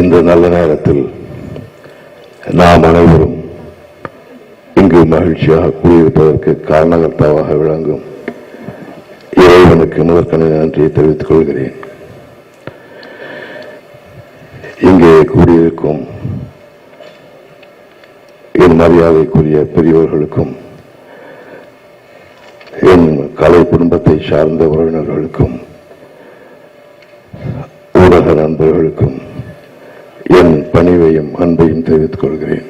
இந்த நல்ல நேரத்தில் நாம் அனைவரும் இங்கு மகிழ்ச்சியாக கூடியிருப்பதற்கு காரணகர்த்தாவாக விளங்கும் இறைவனுக்கு முதற்கண் நன்றியை தெரிவித்துக் கொள்கிறேன். இங்கே கூடியிருக்கும் என் மரியாதைக்குரிய பெரியவர்களுக்கும் என் கலை குடும்பத்தை சார்ந்த உறவினர்களுக்கும் ஊடக நண்பர்களுக்கும் என் பணிவையும் அன்பையும் தெரிவித்துக் கொள்கிறேன்.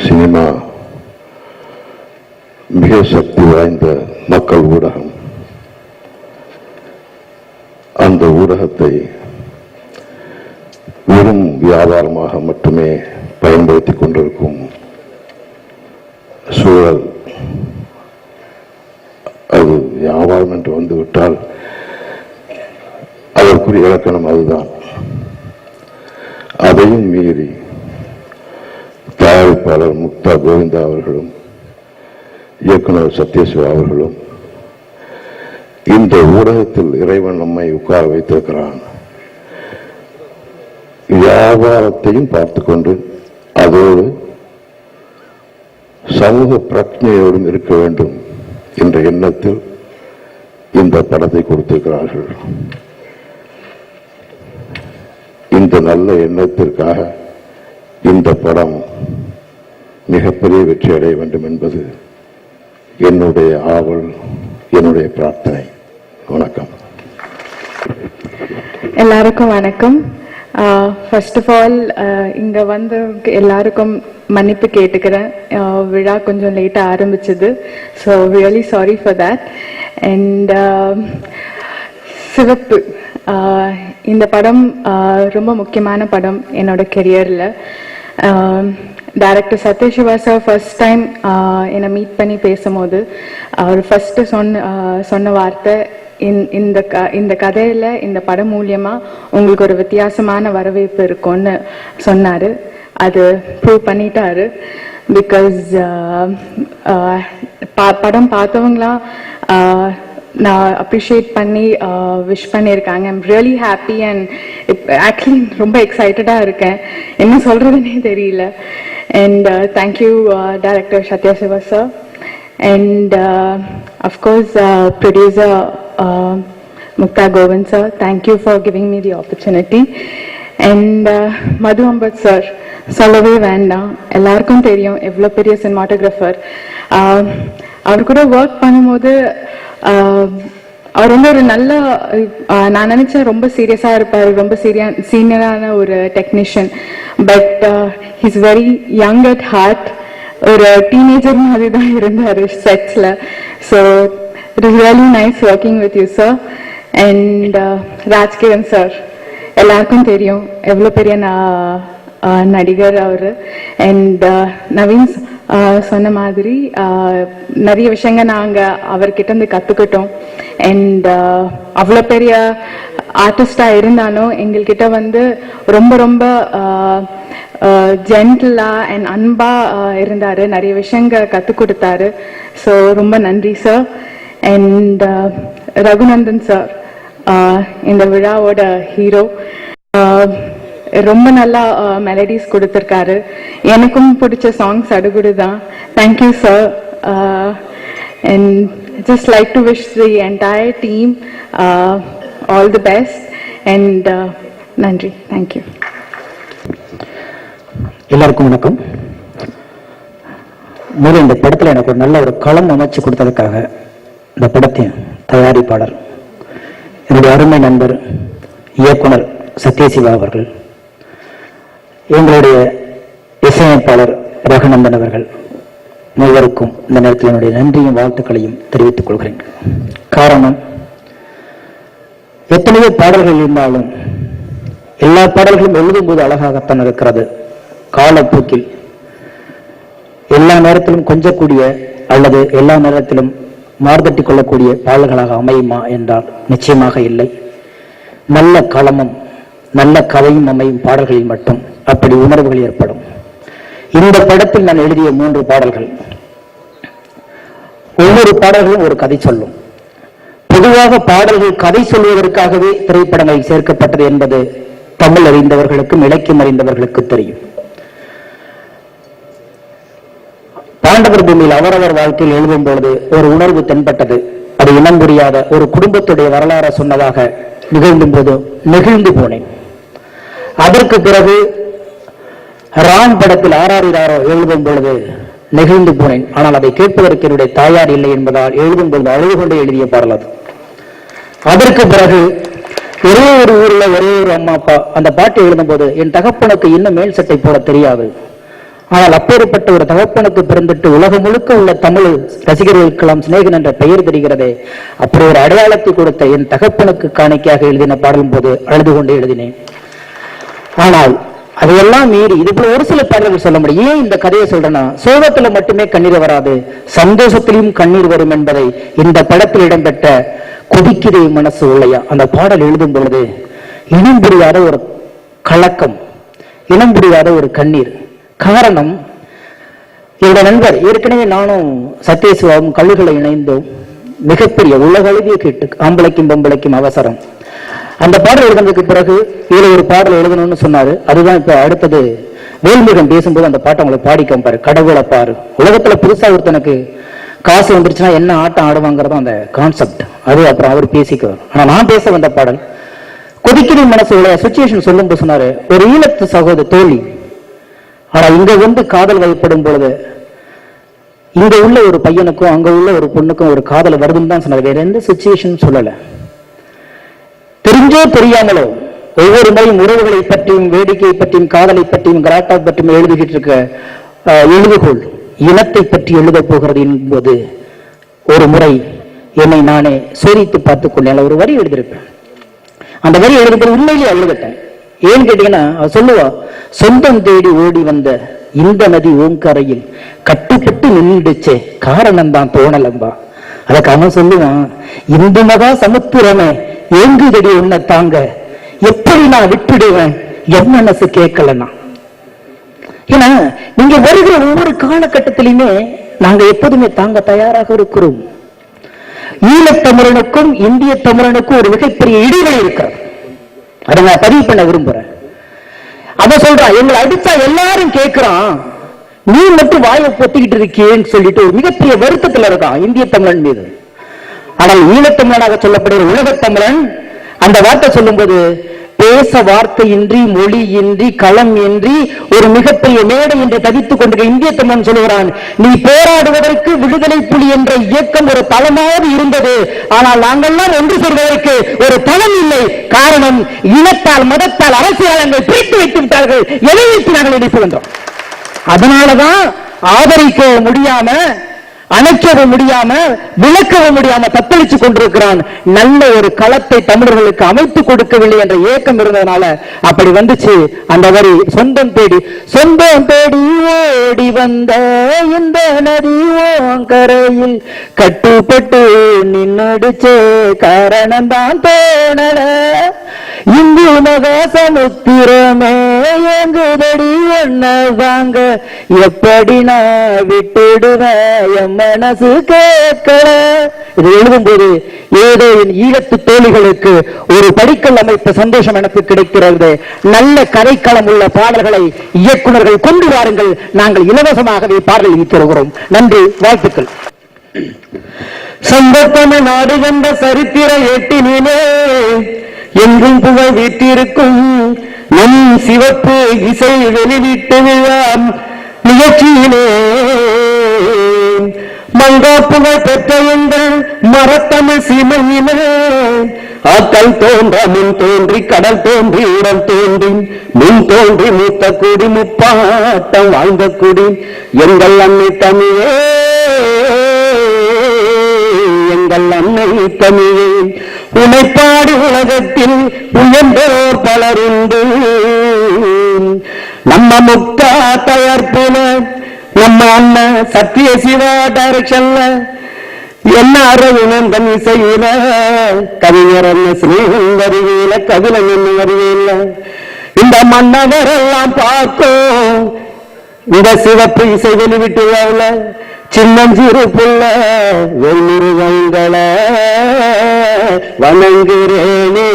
சினிமா மிக சக்தி வாய்ந்த மக்கள் ஊடகம். அந்த ஊடகத்தை வெறும் வியாபாரமாக மட்டுமே பயன்படுத்திக் கொண்டிருக்கும் சூழல். அது வியாபாரம் என்று வந்துவிட்டால் அதற்குரிய இலக்கணம் அதுதான். அதையும் மீறி தயாரிப்பாளர் முக்தா கோவிந்தா அவர்களும் இயக்குனர் சத்யசிவா அவர்களும் இந்த ஊடகத்தில் இறைவன் நம்மை உட்கார வைத்திருக்கிறான். வியாபாரத்தையும் பார்த்துக்கொண்டு அதோடு சமூக பிரச்சனையோடும் இருக்க வேண்டும் என்ற எண்ணத்தில் இந்த படத்தை கொடுத்திருக்கிறார்கள். இந்த நல்ல எண்ணத்திற்காக இந்த படம் மிகப்பெரிய வெற்றி அடைய வேண்டும் என்பது என்னுடைய ஆவல், என்னுடைய பிரார்த்தனை. வணக்கம். எல்லாருக்கும் வணக்கம். ஃபர்ஸ்ட் ஆஃப் ஆல் இங்க வந்து எல்லாருக்கும் மன்னிப்பு கேட்டுக்கிறேன். விழா கொஞ்சம் லேட்டாக ஆரம்பிச்சது. So really sorry for that. And சிவப்பு இந்த படம் ரொம்ப முக்கியமான படம் என்னோட கெரியரில். Director Sathyasiva sir first time என்னை மீட் பண்ணி பேசும்போது அவர் ஃபர்ஸ்ட் சொன்ன வார்த்தை, இந்த கதையில் இந்த படம் மூலியமாக உங்களுக்கு ஒரு வித்தியாசமான வரவேற்பு இருக்கும்னு சொன்னார். அது ப்ரூவ் பண்ணிட்டாரு. பிகாஸ் படம் பார்த்தவங்களாம் நான் அப்ரிஷியேட் பண்ணி விஷ் பண்ணியிருக்காங்க. I'm really happy and actually ரொம்ப எக்ஸைட்டடாக இருக்கேன். என்ன சொல்கிறதுனே தெரியல. And thank you director Sathyasiva sir and of course producer Mukta Govind sir, thank you for giving me the opportunity. And Madhu Ambat sir, சொல்லவே வேண்டாம், எல்லாருக்கும் தெரியும் எவ்வளோ பெரிய சினிமாட்டோகிராஃபர். அவர் கூட ஒர்க் பண்ணும்போது அவர் வந்து ஒரு நல்ல, நான் நினைச்சேன் ரொம்ப சீரியஸா இருப்பார், ரொம்ப சீனியரான ஒரு technician. But he's very young at heart. ஒரு டீனேஜர் மாதிரி தான் இருந்தார் செட்ஸ்ல. So it is really nice working with you sir. And Rajkiran sir, எல்லாருக்கும் தெரியும் எவ்வளோ பெரிய நடிகர் அவர். அண்ட் நவீன் சொன்ன மாதிரி நிறைய விஷயங்கள் நாங்கள் அவர்கிட்ட இருந்து கற்றுக்கிட்டோம். அண்ட் அவ்வளோ பெரிய ஆர்டிஸ்டாக இருந்தாலும் எங்கள்கிட்ட வந்து ரொம்ப ரொம்ப ஜென்டிலா அண்ட் அன்பா இருந்தாரு, நிறைய விஷயங்கள் கற்றுக் கொடுத்தாரு. ஸோ ரொம்ப நன்றி சார். அண்ட் ரகுநந்தன் சார், இந்த விழாவோட ஹீரோ, ரொம்ப நல்லா மெலடிஸ் கொடுத்துருக்காரு. எனக்கும் பிடிச்ச சாங்ஸ் அடுகுடு தான். Thank you sir. And just like to wish the entire team all the best. And நன்றி. தேங்க்யூ. எல்லாருக்கும் வணக்கம். முதல்ல இந்த படத்தில் எனக்கு ஒரு நல்ல ஒரு களம் அமைச்சு கொடுத்ததுக்காக இந்த படத்தின் தயாரிப்பாளர் என்னுடைய அருமை நண்பர் இயக்குனர் சத்யசிவா அவர்கள், எங்களுடைய இசையமைப்பாளர் ரகுநந்தன் அவர்கள், மூவருக்கும் இந்த நேரத்தில் என்னுடைய நன்றியும் வாழ்த்துக்களையும் தெரிவித்துக் கொள்கிறேன். காரணம், எத்தனையோ பாடல்கள் இருந்தாலும் எல்லா பாடல்களும் எழுதும் போது அழகாகத்தான் இருக்கிறது. காலப்போக்கில் எல்லா நேரத்திலும் கொஞ்சக்கூடிய அல்லது எல்லா நேரத்திலும் மார்தட்டி கொள்ளக்கூடிய பாடல்களாக அமையுமா என்றால் நிச்சயமாக இல்லை. நல்ல களமும் நல்ல கதையும் அமையும் பாடல்களில் மட்டும் அப்படி உணர்வுகள் ஏற்படும். இந்த படத்தில் நான் எழுதிய 3 பாடல்கள், ஒவ்வொரு பாடல்களும் ஒரு கதை சொல்லும். பொதுவாக பாடல்கள் கதை சொல்வதற்காகவே திரைப்படங்கள் சேர்க்கப்பட்டது என்பது தமிழ் அறிந்தவர்களுக்கும் இலக்கியம் அறிந்தவர்களுக்கு தெரியும். பாண்டவர் பூமியில் அவரவர் வாழ்க்கையில் எழுதும் பொழுது ஒரு உணர்வு தென்பட்டது. அது இனம் புரியாத ஒரு குடும்பத்துடைய வரலாறு சொன்னதாக நிகழ்ந்தும் போது நெகிழ்ந்து போனேன். அதற்கு பிறகு ராம் படத்தில் ஆராரிராரோ எழுதும் பொழுது நெகிழ்ந்து போனேன். ஆனால் அதை கேட்பதற்கு என்னுடைய தாயார் இல்லை என்பதால் எழுதும் பொழுது அழுது கொண்டே எழுதிய பாடல் அது. அதற்கு பிறகு ஒரே ஒரு ஊர்ல ஒரே ஒரு அம்மா அப்பா அந்த பாட்டு எழுதும் போது என் தகப்பனுக்கு இன்னும் மேல் சட்டை போட தெரியாது. ஆனால் அப்பேற்பட்ட ஒரு தகப்பனுக்கு பிறந்துட்டு உலகம் முழுக்க உள்ள தமிழ் ரசிகர்களுக்கெல்லாம் சிநேகன் என்ற பெயர் தெரிகிறதே, அப்படி ஒரு அடையாளத்தை கொடுத்த என் தகப்பனுக்கு காணிக்கையாக எழுதின பாடலும் போது அழுது கொண்டே எழுதினேன். ஆனால் அதையெல்லாம் மீறி இது போல ஒரு சில பாடல்கள் சொல்ல முடியும். ஏன் இந்த கதையை சொல்றேன்னா, சோகத்துல மட்டுமே கண்ணீர் வராது, சந்தோஷத்திலையும் கண்ணீர் வரும் என்பதை இந்த படத்தில் இடம்பெற்ற கொதிக்கிறே மனசு உள்ளையா அந்த பாடல் எழுதும் பொழுது இனம் புரியாத ஒரு கலக்கம், இனம் புரியாத ஒரு கண்ணீர். காரணம், என்னுடைய நண்பர் ஏற்கனவே நானும் சத்யசிவாவும் கல்லுகளை இணைந்தோம். மிகப்பெரிய உலகளவிய கேட்டு ஆம்பளைக்கும் பொம்பளைக்கும் அவசரம். அந்த பாடல் எழுதுனதுக்கு பிறகு இதுல ஒரு பாடல் எழுதணும்னு சொன்னாரு. அதுதான் இப்ப அடுத்தது வேல்முருகன் பேசும்போது அந்த பாட்டை உங்களுக்கு பாடி காமிப்பாரு. கடவுளை பாரு, உலகத்துல புதுசா ஒருத்தனுக்கு காசு வந்துருச்சுன்னா என்ன ஆட்டம் ஆடுவாங்கிறதும் அந்த கான்செப்ட். அது அப்புறம் அவர் பேசிக்குவார். ஆனா நான் பேச வந்த பாடல் கொதிக்கிற மனசு உள்ள சுச்சுவேஷன் சொல்லும்போது சொன்னாரு, ஒரு ஈழத்து சகோதர தோழி, ஆனா இங்க வந்து காதல் வயப்படும் பொழுது இங்க உள்ள ஒரு பையனுக்கும் அங்க உள்ள ஒரு பொண்ணுக்கும் ஒரு காதல் வருதுன்னு தான் சொன்னாரு. வேற எந்த சுச்சுவேஷன் சொல்லல. தெரிஞ்சோ தெரியாமலோ ஒவ்வொரு முறையும் உறவுகளை பற்றியும் வேடிக்கையை பற்றியும் காதலை பற்றியும் கராட்டா பற்றியும் எழுதிக்கிட்டு இருக்க எழுதுகோள் இனத்தை பற்றி எழுத போகிறது என்பது ஒரு முறை என்னை நானே சோதித்து பார்த்துக் கொண்டேன். ஒரு வரி எழுதியிருப்பேன். அந்த வரி எழுதுறது உண்மையிலேயே அழுதுட்டேன். ஏன்னு கேட்டீங்கன்னா அவ சொல்லுவா, சொந்தம் தேடி ஓடி வந்த இந்த நதி ஓங்கரையில் கட்டுப்பட்டு நின்றுடுச்சே, காரணம் தான் தோணலம்பா. அதுக்கு அவன் சொல்லுவான், இந்து மகா சமுத்திரமே ஏங்குதடி உன்னை தாங்க, எப்படி நான் விட்டுடுவேன் என் மனசு கேட்கலன்னா. ஏன்னா நீங்க வருகிற ஒவ்வொரு காலகட்டத்திலுமே நாங்க எப்போதுமே தாங்க தயாராக இருக்கிறோம். ஈழத்தமிழனுக்கும் இந்திய தமிழனுக்கும் ஒரு மிகப்பெரிய இடைவெளி இருக்கிறது. அதை நான் பதிவு பண்ண விரும்புறேன். அத சொல்றான், எங்களை அடிச்சா எல்லாரும் கேட்கிறான், நீ மட்டும் வாயை பொத்திக்கிட்டு இருக்கேன்னு சொல்லிட்டு ஒரு மிகப்பெரிய வருத்தத்தில் இருக்கான் இந்திய தமிழன் மீது. ஆனால் ஈழத்தமிழனாக சொல்லப்படுகிற உலகத்தமிழன் அந்த வார்த்தை சொல்லும் போது பேச வார்த்தையின்றி மொழியின்றி களம் இன்றி ஒரு மிகப்பெரிய மேடை என்று தவித்துக் கொண்டிருக்க இந்திய தமிழன் சொல்லுகிறான், நீ போராடுவதற்கு விடுதலை புலி என்ற இயக்கம் ஒரு தளமாக இருந்தது, ஆனால் நாங்கள்லாம் ஒன்று சேர்வதற்கு ஒரு தளம் இல்லை. காரணம், இனத்தால் மதத்தால் அரசியலங்கள் பிரித்து வைத்து விட்டார்கள். எதை வைத்து நாங்கள் இணைத்து வந்தோம். அதனாலதான் ஆதரிக்க முடியாம, அணைக்கவும் முடியாம, விளக்கவும் முடியாம தத்தளிச்சு கொண்டிருக்கிறான். நல்ல ஒரு களத்தை தமிழர்களுக்கு அமைத்து கொடுக்கவில்லை என்ற ஏக்கம் இருந்ததுனால அப்படி வந்துச்சு அந்த வரி. சொந்தம் தேடி ஓடி வந்த இந்த நதி ஓங்கரையில் கட்டுப்பட்டு நின்னடிச்சே, காரணம் தான் தோணல, இந்து மகா சமுத்திரமே எங்குதடி ஒன்ன வாங்க, எப்படி நான் விட்டுடுவேன் மனசு கேட்கல. இது எழுதும் போது ஏதோ என் ஈழத்து தோழிகளுக்கு ஒரு படிக்கல் அமைத்த சந்தோஷம் எனக்கு கிடைக்கிறது. நல்ல கதைக்களம் உள்ள பாடல்களை இயக்குநர்கள் கொண்டு வாருங்கள், நாங்கள் இலவசமாகவே பாடல் தருகிறோம். நன்றி, வாழ்த்துக்கள். சொந்தத்தமிழ் நாடு வந்த சரித்திர எட்டினிலே எங்கும் புகழ் வீட்டிருக்கும் நம் சிவப்பு இசை வெளிவிட்டு விழாம் நிகழ்ச்சியிலே மங்கா புகழ் பெற்ற எங்கள் மரத்தமிழ் சீமையிலே ஆக்கல் தோன்ற முன் தோன்றி கடல் தோன்றி உடல் தோன்றி முன் தோன்றி மூத்த குடி முப்பாட்டம் வாழ்ந்த குடி எங்கள் அன்னை தமிழே, எங்கள் அன்னை தமிழே, உனைப்பாடி உலகத்தில் உயர்ந்தோர் பலருண்டு. நம்ம முக்தா தயாரிப்புல நம்ம அண்ணன் சத்திய சிவா டைரக்ஷன்ல என்ன அரவினந்தன் இசையில கவிஞர் ஸ்ரீஹன் வருகையில கவிழன் என்ன வருகையில இந்த மன்னவர் எல்லாம் பார்க்கும் இந்த சிவப்பு இசை வெளிவிட்டு சின்னஞ்சிறு புள்ள வெண்முருகங்கள வணங்குறேனே.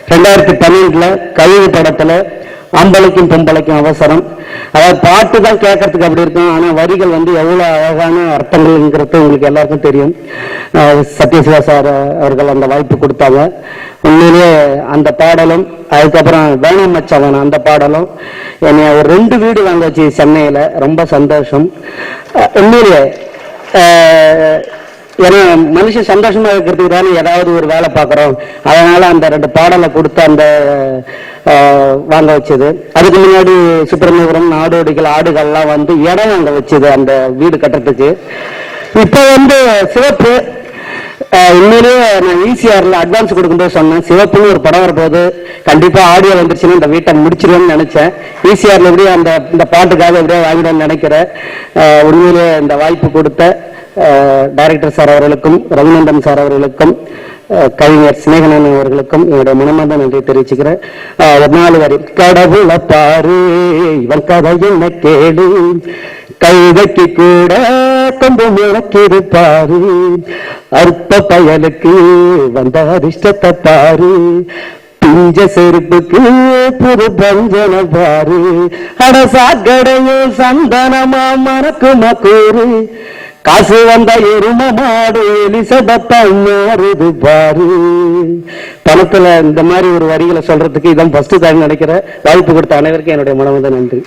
2012 கழுகு படத்துல அம்பளைக்கும் பொம்பளைக்கும் அவசரம், அதாவது பாட்டு தான் கேட்கறதுக்கு அப்படி இருக்கும், ஆனா வரிகள் வந்து எவ்வளவு அழகான அர்த்தங்கள்ங்கிறது உங்களுக்கு எல்லாருக்கும் தெரியும். சத்யசிவா சார் அவர்கள் அந்த வாய்ப்பு கொடுத்தாங்க. உண்மையிலேயே அந்த பாடலும், அதுக்கப்புறம் வேணாம் மச்சவன் அந்த பாடலும் என்னை ஒரு 2 வீடு வாங்க வச்சு சென்னையில. ரொம்ப சந்தோஷம் உண்மையிலேயே. ஏன்னா மனுஷன் சந்தோஷமா இருக்கிறதுக்கு தானே ஏதாவது ஒரு வேலை பார்க்குறோம். அதனால அந்த 2 பாடலை கொடுத்து அந்த வாங்க வச்சது. அதுக்கு முன்னாடி சுப்பிரமணியபுரம் நாடோடிகள் ஆடுகள்லாம் வந்து இடம் வாங்க வச்சது அந்த வீடு கட்டுறதுக்கு. இப்போ வந்து சிவப்பு உண்மையிலேயே நான் ஈசிஆர்ல அட்வான்ஸ் கொடுக்கும்போது சொன்னேன், சிவப்புன்னு ஒரு படம் வரும்போது கண்டிப்பா ஆடியோ வந்துருச்சுன்னா இந்த வீட்டை முடிச்சிருவேன்னு நினைச்சேன். ஈசிஆர்ல எப்படியே இந்த பாட்டுக்காக எப்படியே வாங்கிடுவேன்னு நினைக்கிறேன். உண்மையிலேயே இந்த வாய்ப்பு கொடுத்த டைரக்டர் சார் அவர்களுக்கும், ரகுநந்தன் சார் அவர்களுக்கும், கவிஞர் சினேகனன் அவர்களுக்கும் என்னுடைய மனமார்ந்த நன்றி தெரிவிச்சுக்கிறேன். ஒரு 4 வரி. கடவுளை பாரு இவன் கதை என்ன கேடு, கைதைக்கு கூட கொண்டு முழக்கிருப்பாரு, அற்ப பயலுக்கு வந்த அதிர்ஷ்டத்தை பாரு, பிஞ்ச செருப்புக்கு புது பஞ்சன பாரு, அடசாக்கடையும் சந்தனமா மறக்குமா கூறு, காசு வந்த எரும மாடு எலிசபெத்தான் மாறுது பாரு. பணத்துல இந்த மாதிரி ஒரு வரிகளை சொல்றதுக்கு இதான் ஃபர்ஸ்ட் டைம் நினைக்கிறேன். வாய்ப்பு கொடுத்த அனைவருக்கும் என்னுடைய மனமார்ந்த நன்றி.